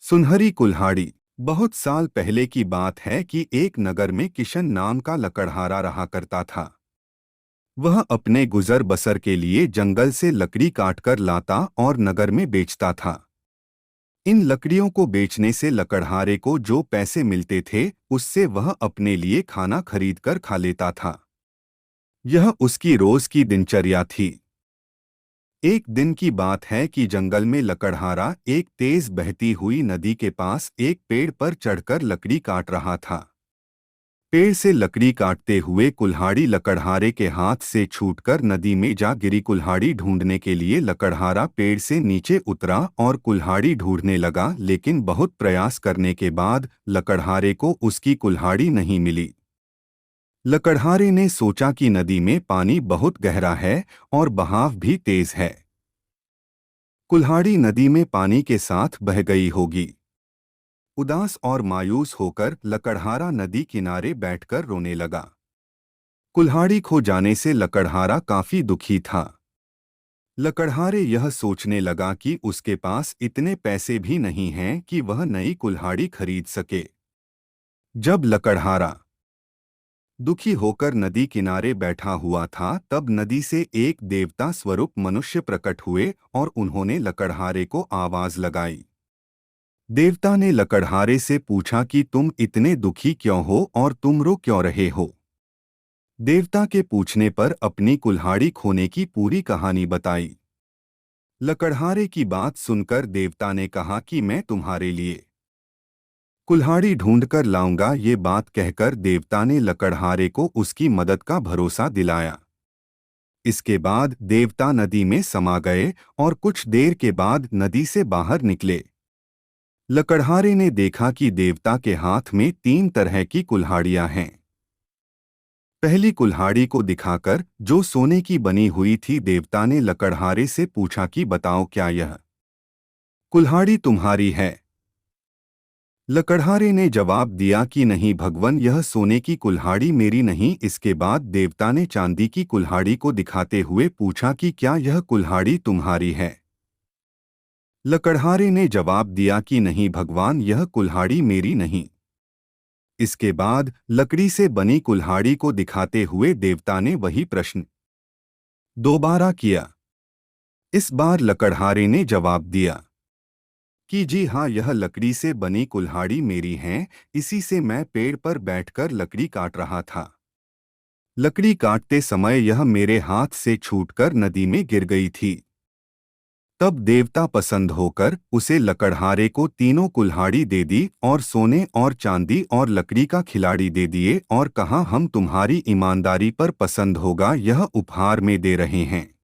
सुनहरी कुल्हाड़ी। बहुत साल पहले की बात है कि एक नगर में किशन नाम का लकड़हारा रहा करता था। वह अपने गुजर बसर के लिए जंगल से लकड़ी काटकर लाता और नगर में बेचता था। इन लकड़ियों को बेचने से लकड़हारे को जो पैसे मिलते थे उससे वह अपने लिए खाना खरीदकर खा लेता था। यह उसकी रोज की दिनचर्या थी। एक दिन की बात है कि जंगल में लकड़हारा एक तेज बहती हुई नदी के पास एक पेड़ पर चढ़कर लकड़ी काट रहा था। पेड़ से लकड़ी काटते हुए कुल्हाड़ी लकड़हारे के हाथ से छूटकर नदी में जा गिरी। कुल्हाड़ी ढूंढने के लिए लकड़हारा पेड़ से नीचे उतरा और कुल्हाड़ी ढूंढने लगा, लेकिन बहुत प्रयास करने के बाद लकड़हारे को उसकी कुल्हाड़ी नहीं मिली। लकड़हारे ने सोचा कि नदी में पानी बहुत गहरा है और बहाव भी तेज है। कुल्हाड़ी नदी में पानी के साथ बह गई होगी। उदास और मायूस होकर लकड़हारा नदी किनारे बैठकर रोने लगा। कुल्हाड़ी खो जाने से लकड़हारा काफी दुखी था। लकड़हारे यह सोचने लगा कि उसके पास इतने पैसे भी नहीं हैं कि वह नई कुल्हाड़ी खरीद सके। जब लकड़हारा दुखी होकर नदी किनारे बैठा हुआ था, तब नदी से एक देवता स्वरूप मनुष्य प्रकट हुए और उन्होंने लकड़हारे को आवाज लगाई। देवता ने लकड़हारे से पूछा कि तुम इतने दुखी क्यों हो और तुम रो क्यों रहे हो। देवता के पूछने पर अपनी कुल्हाड़ी खोने की पूरी कहानी बताई। लकड़हारे की बात सुनकर देवता ने कहा कि मैं तुम्हारे लिए कुल्हाड़ी ढूंढकर लाऊंगा। ये बात कहकर देवता ने लकड़हारे को उसकी मदद का भरोसा दिलाया। इसके बाद देवता नदी में समा गए और कुछ देर के बाद नदी से बाहर निकले। लकड़हारे ने देखा कि देवता के हाथ में 3 तरह की कुल्हाड़ियां हैं। पहली कुल्हाड़ी को दिखाकर, जो सोने की बनी हुई थी, देवता ने लकड़हारे से पूछा कि बताओ क्या यह कुल्हाड़ी तुम्हारी है। लकड़हारे ने जवाब दिया कि नहीं भगवन, यह सोने की कुल्हाड़ी मेरी नहीं। इसके बाद देवता ने चांदी की कुल्हाड़ी को दिखाते हुए पूछा कि क्या यह कुल्हाड़ी तुम्हारी है। लकड़हारे ने जवाब दिया कि नहीं भगवान, यह कुल्हाड़ी मेरी नहीं। इसके बाद लकड़ी से बनी कुल्हाड़ी को दिखाते हुए देवता ने वही प्रश्न दोबारा किया। इस बार लकड़हारे ने जवाब दिया कि जी हाँ, यह लकड़ी से बनी कुल्हाड़ी मेरी है। इसी से मैं पेड़ पर बैठकर लकड़ी काट रहा था। लकड़ी काटते समय यह मेरे हाथ से छूटकर नदी में गिर गई थी। तब देवता पसंद होकर उसे लकड़हारे को तीनों कुल्हाड़ी दे दी और सोने और चांदी और लकड़ी का खिलाड़ी दे दिए और कहा हम तुम्हारी ईमानदारी पर पसंद होगा, यह उपहार में दे रहे हैं।